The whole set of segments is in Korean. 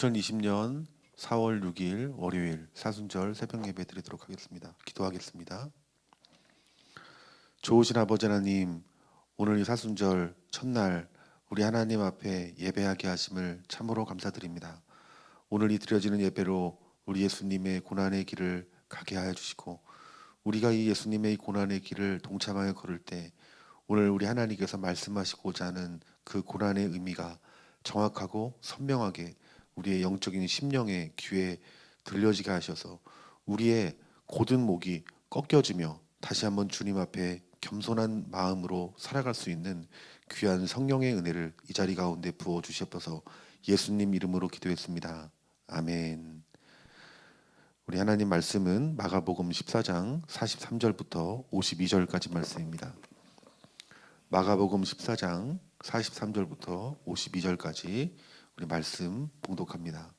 2020년 4월 6일 월요일 사순절 새벽 예배 드리도록 하겠습니다. 기도하겠습니다. 좋으신 아버지 하나님, 오늘 이 사순절 첫날 우리 하나님 앞에 예배하게 하심을 참으로 감사드립니다. 오늘 이 드려지는 예배로 우리 예수님의 고난의 길을 가게 하여 주시고, 우리가 이 예수님의 이 고난의 길을 동참하여 걸을 때 오늘 우리 하나님께서 말씀하시고자 하는 그 고난의 의미가 정확하고 선명하게 우리의 영적인 심령의 귀에 들려지게 하셔서 우리의 곧은 목이 꺾여지며 다시 한번 주님 앞에 겸손한 마음으로 살아갈 수 있는 귀한 성령의 은혜를 이 자리 가운데 부어 주시옵소서. 예수님 이름으로 기도했습니다. 아멘. 우리 하나님 말씀은 마가복음 14장 43절부터 52절까지 말씀입니다. 마가복음 14장 43절부터 52절까지 우리 말씀 봉독합니다.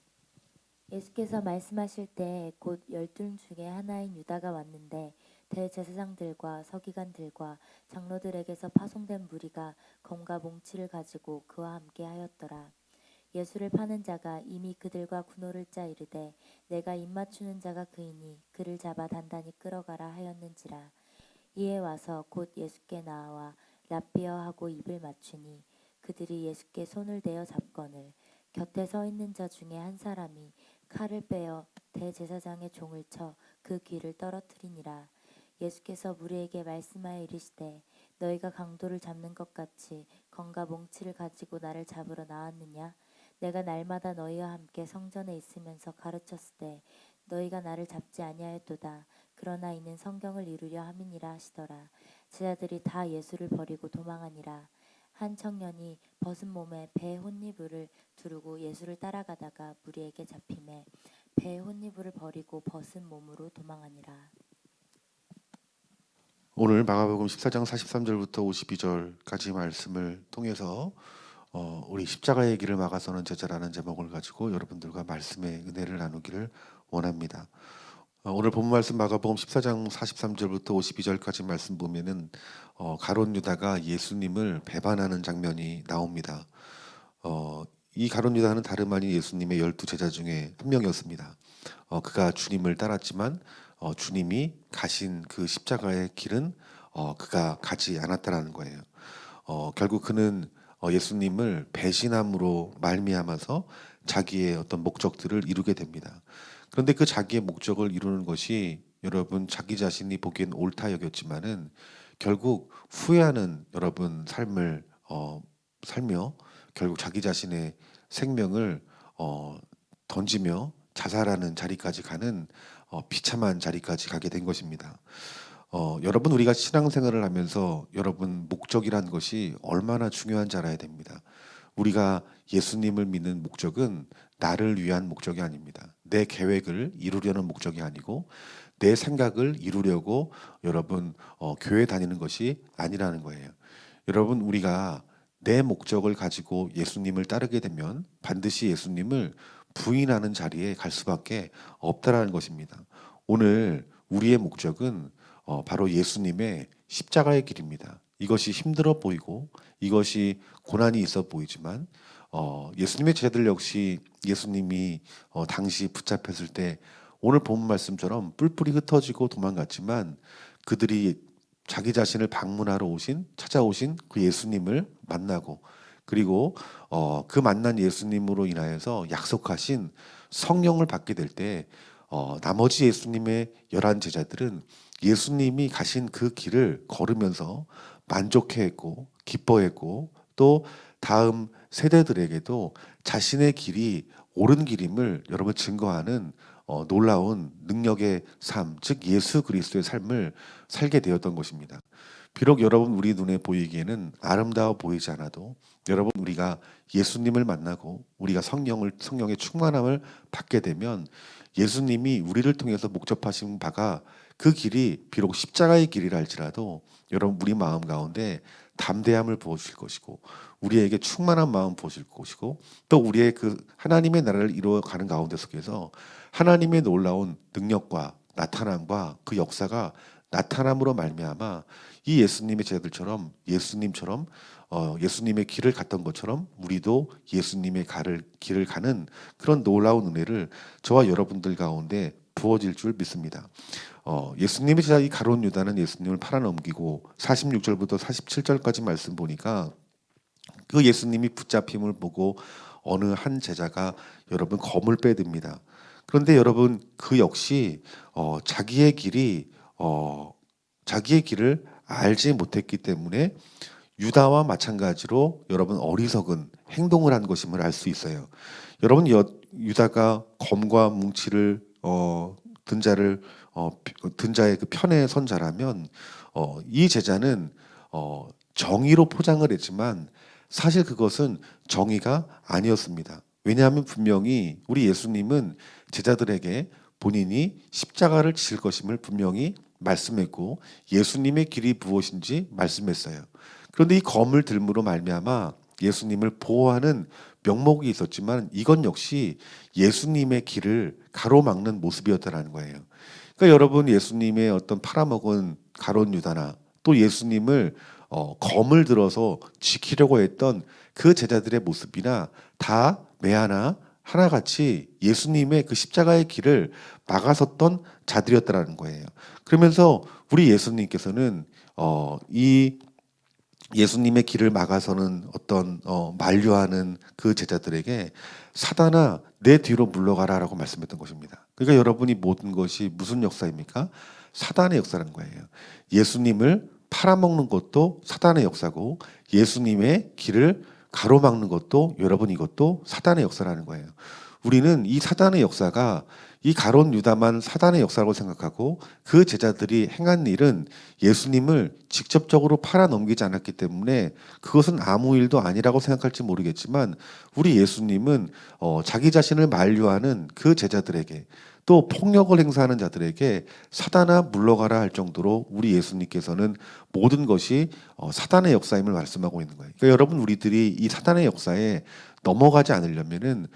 예수께서 말씀하실 때 곧 12 중에 하나인 유다가 왔는데 대제사장들과 서기관들과 장로들에게서 파송된 무리가 검과 몽치를 가지고 그와 함께 하였더라. 예수를 파는 자가 이미 그들과 군호를 짜 이르되 내가 입맞추는 자가 그이니 그를 잡아 단단히 끌어가라 하였는지라. 이에 와서 곧 예수께 나와 랍비어하고 입을 맞추니 그들이 예수께 손을 대어 잡거늘 곁에 서 있는 자 중에 한 사람이 칼을 빼어 대제사장의 종을 쳐 그 귀를 떨어뜨리니라. 예수께서 무리에게 말씀하여 이르시되 너희가 강도를 잡는 것 같이 검과 몽치를 가지고 나를 잡으러 나왔느냐? 내가 날마다 너희와 함께 성전에 있으면서 가르쳤을 때 너희가 나를 잡지 아니하였도다. 그러나 이는 성경을 이루려 함이니라 하시더라. 제자들이 다 예수를 버리고 도망하니라. 한 청년이 벗은 몸에 배에 혼이불을 두르고 예수를 따라가다가 무리에게 잡히매 배에 혼이불을 버리고 벗은 몸으로 도망하니라. 오늘 마가복음 14장 43절부터 52절까지 말씀을 통해서 우리 십자가의 길을 막아서는 제자라는 제목을 가지고 여러분들과 말씀의 은혜를 나누기를 원합니다. 오늘 본 말씀 마가복음 14장 43절부터 52절까지 말씀 보면은 가룟 유다가 예수님을 배반하는 장면이 나옵니다. 이 가룟 유다는 다름 아닌 예수님의 12 제자 중에 한 명이었습니다. 그가 주님을 따랐지만 주님이 가신 그 십자가의 길은 그가 가지 않았다라는 거예요. 결국 그는 예수님을 배신함으로 말미암아서 자기의 어떤 목적들을 이루게 됩니다. 그런데 그 자기의 목적을 이루는 것이 여러분 자기 자신이 보기엔 옳다 여겼지만은 결국 후회하는 여러분 삶을 살며 결국 자기 자신의 생명을 던지며 자살하는 자리까지 가는 비참한 자리까지 가게 된 것입니다. 여러분 우리가 신앙생활을 하면서 여러분 목적이란 것이 얼마나 중요한지 알아야 됩니다. 우리가 예수님을 믿는 목적은 나를 위한 목적이 아닙니다. 내 계획을 이루려는 목적이 아니고 내 생각을 이루려고 여러분 교회 다니는 것이 아니라는 거예요. 여러분 우리가 내 목적을 가지고 예수님을 따르게 되면 반드시 예수님을 부인하는 자리에 갈 수밖에 없다라는 것입니다. 오늘 우리의 목적은 바로 예수님의 십자가의 길입니다. 이것이 힘들어 보이고 이것이 고난이 있어 보이지만 예수님의 제자들 역시 예수님이 당시 붙잡혔을 때 오늘 본 말씀처럼 뿔뿔이 흩어지고 도망갔지만 그들이 자기 자신을 방문하러 찾아오신 그 예수님을 만나고 그리고 그 만난 예수님으로 인하여서 약속하신 성령을 받게 될 때 나머지 예수님의 11 제자들은 예수님이 가신 그 길을 걸으면서 만족해했고 기뻐했고 또 다음 세대들에게도 자신의 길이 옳은 길임을 여러분 증거하는 놀라운 능력의 삶, 즉 예수 그리스도의 삶을 살게 되었던 것입니다. 비록 여러분 우리 눈에 보이기에는 아름다워 보이지 않아도 여러분 우리가 예수님을 만나고 우리가 성령의 충만함을 받게 되면 예수님이 우리를 통해서 목접하신 바가 그 길이 비록 십자가의 길이라 할지라도 여러분 우리 마음 가운데 담대함을 부어주실 것이고 우리에게 충만한 마음 부어주실 것이고 또 우리의 그 하나님의 나라를 이루어가는 가운데 속에서 하나님의 놀라운 능력과 나타남과 그 역사가 나타남으로 말미암아 이 예수님의 제자들처럼 예수님처럼 예수님의 길을 갔던 것처럼 우리도 예수님의 길을 가는 그런 놀라운 은혜를 저와 여러분들 가운데 부어질 줄 믿습니다. 예수님의 제자 이 가룟 유다는 예수님을 팔아넘기고 46절부터 47절까지 말씀 보니까 그 예수님이 붙잡힘을 보고 어느 한 제자가 여러분 검을 빼듭니다. 그런데 여러분 그 역시 자기의 길을 알지 못했기 때문에 유다와 마찬가지로 여러분 어리석은 행동을 한 것임을 알 수 있어요. 여러분 유다가 검과 뭉치를 든 자의 그 편에 선 자라면 이 제자는 정의로 포장을 했지만 사실 그것은 정의가 아니었습니다. 왜냐하면 분명히 우리 예수님은 제자들에게 본인이 십자가를 질 것임을 분명히 말씀했고 예수님의 길이 무엇인지 말씀했어요. 그런데 이 검을 들므로 말미암아 예수님을 보호하는 명목이 있었지만 이건 역시 예수님의 길을 가로막는 모습이었다는 거예요. 그러니까 여러분 예수님의 어떤 팔아먹은 가룟 유다나 또 예수님을 검을 들어서 지키려고 했던 그 제자들의 모습이나 다 하나같이 예수님의 그 십자가의 길을 막아섰던 자들이었다는 거예요. 그러면서 우리 예수님께서는 이 예수님의 길을 막아서는 어떤 만류하는 그 제자들에게 사단아 내 뒤로 물러가라라고 말씀했던 것입니다. 그러니까 여러분이 모든 것이 무슨 역사입니까? 사단의 역사라는 거예요. 예수님을 팔아먹는 것도 사단의 역사고 예수님의 길을 가로막는 것도 여러분 이것도 사단의 역사라는 거예요. 우리는 이 사단의 역사가 이 가룟 유다만 사단의 역사라고 생각하고 그 제자들이 행한 일은 예수님을 직접적으로 팔아넘기지 않았기 때문에 그것은 아무 일도 아니라고 생각할지 모르겠지만 우리 예수님은 자기 자신을 만류하는 그 제자들에게 또 폭력을 행사하는 자들에게 사단아 물러가라 할 정도로 우리 예수님께서는 모든 것이 사단의 역사임을 말씀하고 있는 거예요. 그러니까 여러분 우리들이 이 사단의 역사에 넘어가지 않으려면은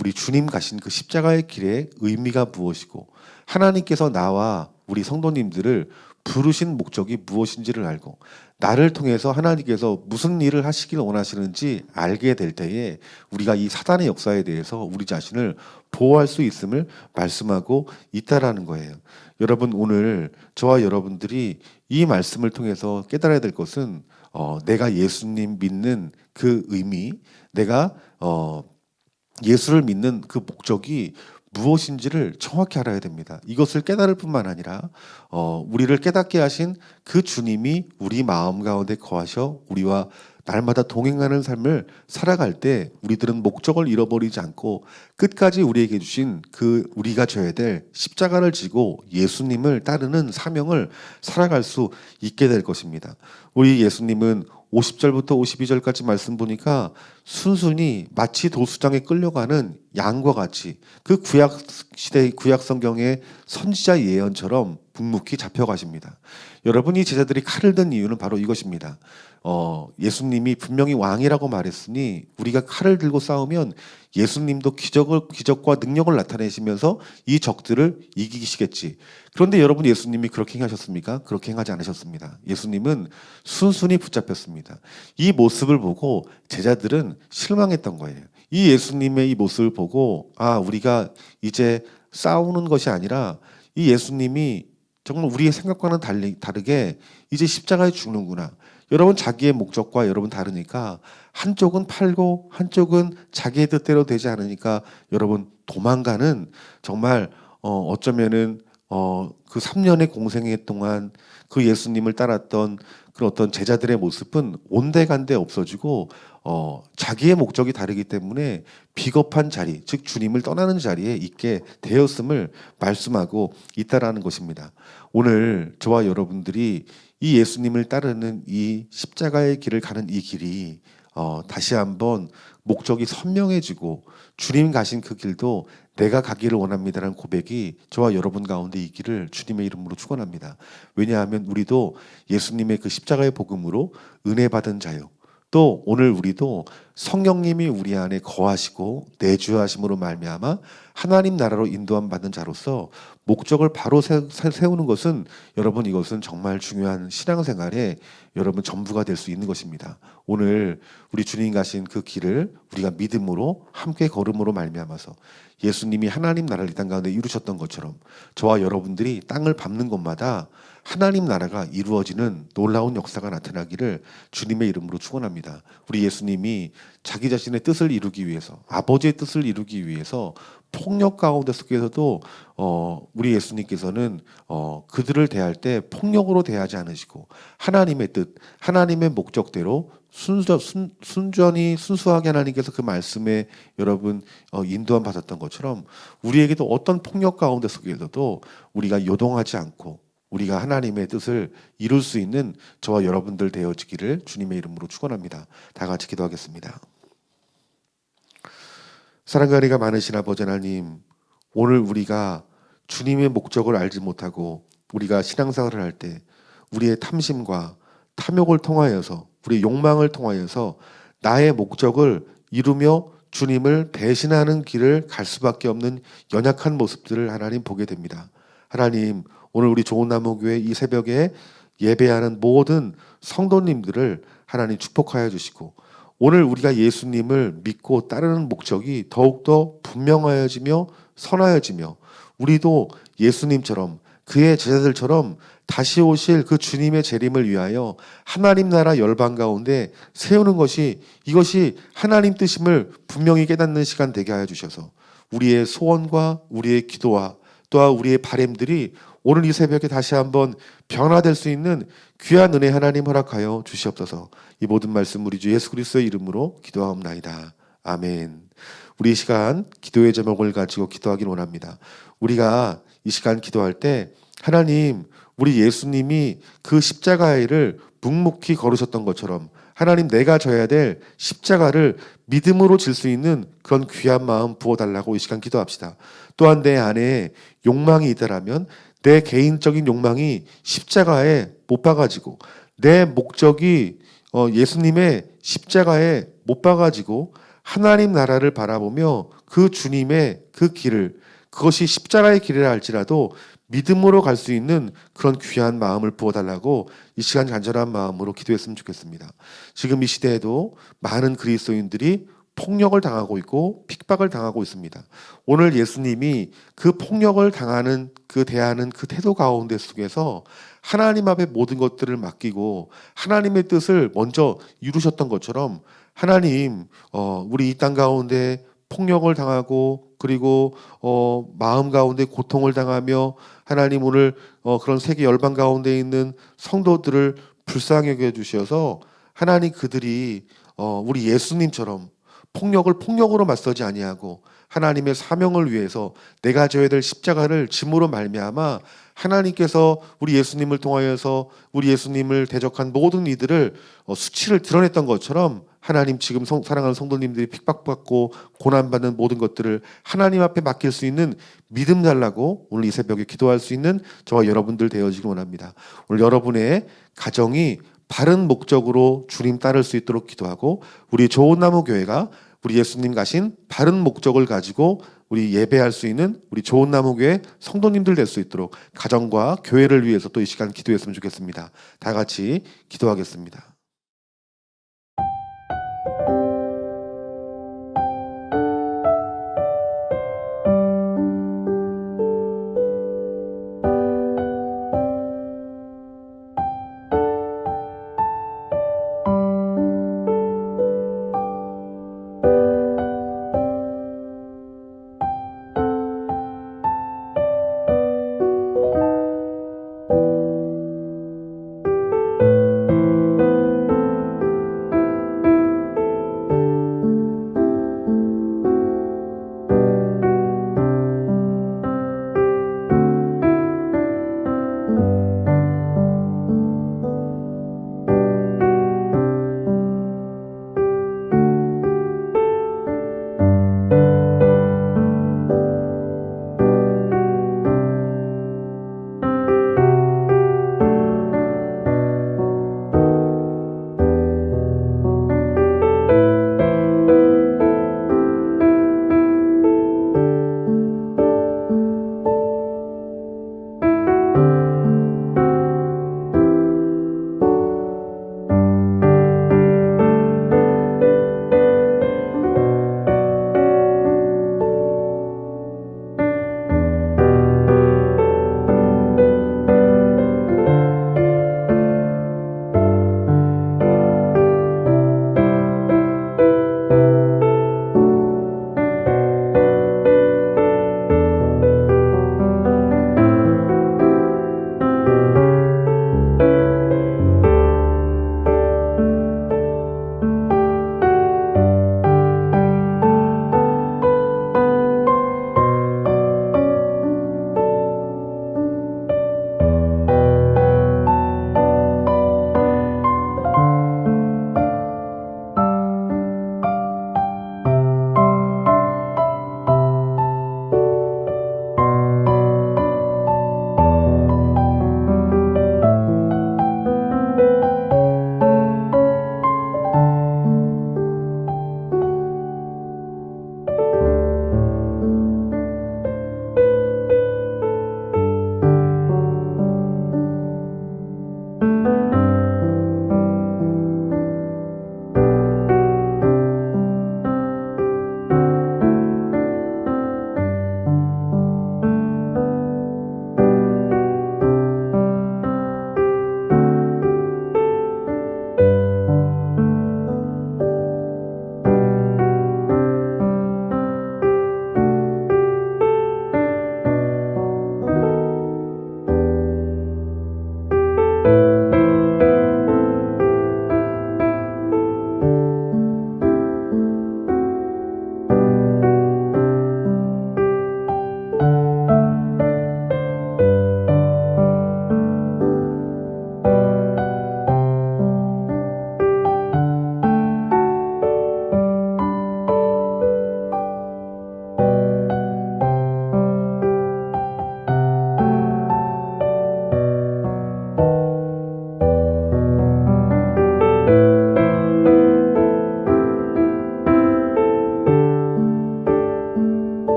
우리 주님 가신 그 십자가의 길의 의미가 무엇이고 하나님께서 나와 우리 성도님들을 부르신 목적이 무엇인지를 알고 나를 통해서 하나님께서 무슨 일을 하시길 원하시는지 알게 될 때에 우리가 이 사단의 역사에 대해서 우리 자신을 보호할 수 있음을 말씀하고 있다라는 거예요. 여러분 오늘 저와 여러분들이 이 말씀을 통해서 깨달아야 될 것은 내가 예수님 믿는 그 의미, 내가 예수를 믿는 그 목적이 무엇인지를 정확히 알아야 됩니다. 이것을 깨달을 뿐만 아니라 우리를 깨닫게 하신 그 주님이 우리 마음 가운데 거하셔 우리와 날마다 동행하는 삶을 살아갈 때 우리들은 목적을 잃어버리지 않고 끝까지 우리에게 주신 그 우리가 져야 될 십자가를 지고 예수님을 따르는 사명을 살아갈 수 있게 될 것입니다. 우리 예수님은 50절부터 52절까지 말씀 보니까 순순히 마치 도수장에 끌려가는 양과 같이 그 구약 시대 구약 성경의 선지자 예언처럼 묵묵히 잡혀가십니다. 여러분 이 제자들이 칼을 든 이유는 바로 이것입니다. 예수님이 분명히 왕이라고 말했으니 우리가 칼을 들고 싸우면 예수님도 기적과 능력을 나타내시면서 이 적들을 이기시겠지. 그런데 여러분 예수님이 그렇게 행하셨습니까? 그렇게 행하지 않으셨습니다. 예수님은 순순히 붙잡혔습니다. 이 모습을 보고 제자들은 실망했던 거예요. 이 예수님의 이 모습을 보고 우리가 이제 싸우는 것이 아니라 이 예수님이 정말 우리의 생각과는 다르게 이제 십자가에 죽는구나. 여러분 자기의 목적과 여러분 다르니까 한쪽은 팔고 한쪽은 자기의 뜻대로 되지 않으니까 여러분 도망가는 정말 어쩌면은 그 3년의 공생애 동안 그 예수님을 따랐던 그 어떤 제자들의 모습은 온데간데 없어지고 자기의 목적이 다르기 때문에 비겁한 자리, 즉 주님을 떠나는 자리에 있게 되었음을 말씀하고 있다라는 것입니다. 오늘 저와 여러분들이 이 예수님을 따르는 이 십자가의 길을 가는 이 길이 다시 한번 목적이 선명해지고 주님 가신 그 길도 내가 가기를 원합니다라는 고백이 저와 여러분 가운데 있기를 주님의 이름으로 축원합니다. 왜냐하면 우리도 예수님의 그 십자가의 복음으로 은혜 받은 자요. 또 오늘 우리도 성령님이 우리 안에 거하시고 내주하심으로 말미암아 하나님 나라로 인도함 받는 자로서 목적을 바로 세우는 것은 여러분 이것은 정말 중요한 신앙생활에 여러분 전부가 될 수 있는 것입니다. 오늘 우리 주님 가신 그 길을 우리가 믿음으로 함께 걸음으로 말미암아서 예수님이 하나님 나라를 이 땅 가운데 이루셨던 것처럼 저와 여러분들이 땅을 밟는 곳마다 하나님 나라가 이루어지는 놀라운 역사가 나타나기를 주님의 이름으로 축원합니다. 우리 예수님이 자기 자신의 뜻을 이루기 위해서, 아버지의 뜻을 이루기 위해서 폭력 가운데 속에서도 우리 예수님께서는 그들을 대할 때 폭력으로 대하지 않으시고 하나님의 뜻, 하나님의 목적대로 순전히 순수하게 하나님께서 그 말씀에 여러분 인도함 받았던 것처럼 우리에게도 어떤 폭력 가운데 속에서도 우리가 요동하지 않고 우리가 하나님의 뜻을 이룰 수 있는 저와 여러분들 되어지기를 주님의 이름으로 축원합니다. 다 같이 기도하겠습니다. 사랑과 은혜가 많으신 아버지 하나님, 오늘 우리가 주님의 목적을 알지 못하고 우리가 신앙생활을 할 때 우리의 탐심과 탐욕을 통하여서 우리의 욕망을 통하여서 나의 목적을 이루며 주님을 배신하는 길을 갈 수밖에 없는 연약한 모습들을 하나님 보게 됩니다. 하나님, 오늘 우리 좋은나무교회 이 새벽에 예배하는 모든 성도님들을 하나님 축복하여 주시고 오늘 우리가 예수님을 믿고 따르는 목적이 더욱더 분명하여지며 선하여지며 우리도 예수님처럼 그의 제자들처럼 다시 오실 그 주님의 재림을 위하여 하나님 나라 열방 가운데 세우는 것이 이것이 하나님 뜻임을 분명히 깨닫는 시간 되게 하여 주셔서 우리의 소원과 우리의 기도와 또한 우리의 바램들이 오늘 이 새벽에 다시 한번 변화될 수 있는 귀한 은혜 하나님 허락하여 주시옵소서. 이 모든 말씀 우리 주 예수 그리스도의 이름으로 기도하옵나이다. 아멘. 우리 이 시간 기도의 제목을 가지고 기도하길 원합니다. 우리가 이 시간 기도할 때 하나님 우리 예수님이 그 십자가의 일을 묵묵히 걸으셨던 것처럼 하나님 내가 져야 될 십자가를 믿음으로 질 수 있는 그런 귀한 마음 부어달라고 이 시간 기도합시다. 또한 내 안에 욕망이 있다라면 내 개인적인 욕망이 십자가에 못 박아지고 내 목적이 예수님의 십자가에 못 박아지고 하나님 나라를 바라보며 그 주님의 그 길을 그것이 십자가의 길이라 할지라도 믿음으로 갈 수 있는 그런 귀한 마음을 부어달라고 이 시간 간절한 마음으로 기도했으면 좋겠습니다. 지금 이 시대에도 많은 그리스도인들이 폭력을 당하고 있고 핍박을 당하고 있습니다. 오늘 예수님이 그 폭력을 당하는 대하는 그 태도 가운데 속에서 하나님 앞에 모든 것들을 맡기고 하나님의 뜻을 먼저 이루셨던 것처럼 하나님 우리 이 땅 가운데 폭력을 당하고 그리고 마음 가운데 고통을 당하며 하나님 오늘 그런 세계 열방 가운데 있는 성도들을 불쌍히 여겨 주셔서 하나님 그들이 우리 예수님처럼 폭력을 폭력으로 맞서지 아니하고 하나님의 사명을 위해서 내가 져야 될 십자가를 짐으로 말미암아 하나님께서 우리 예수님을 통하여서 우리 예수님을 대적한 모든 이들을 수치를 드러냈던 것처럼 하나님 지금 사랑하는 성도님들이 핍박받고 고난받는 모든 것들을 하나님 앞에 맡길 수 있는 믿음 달라고 오늘 이 새벽에 기도할 수 있는 저와 여러분들 되어지길 원합니다. 오늘 여러분의 가정이 바른 목적으로 주님 따를 수 있도록 기도하고 우리 좋은나무 교회가 우리 예수님 가신 바른 목적을 가지고 우리 예배할 수 있는 우리 좋은나무 교회 성도님들 될 수 있도록 가정과 교회를 위해서 또 이 시간 기도했으면 좋겠습니다. 다 같이 기도하겠습니다.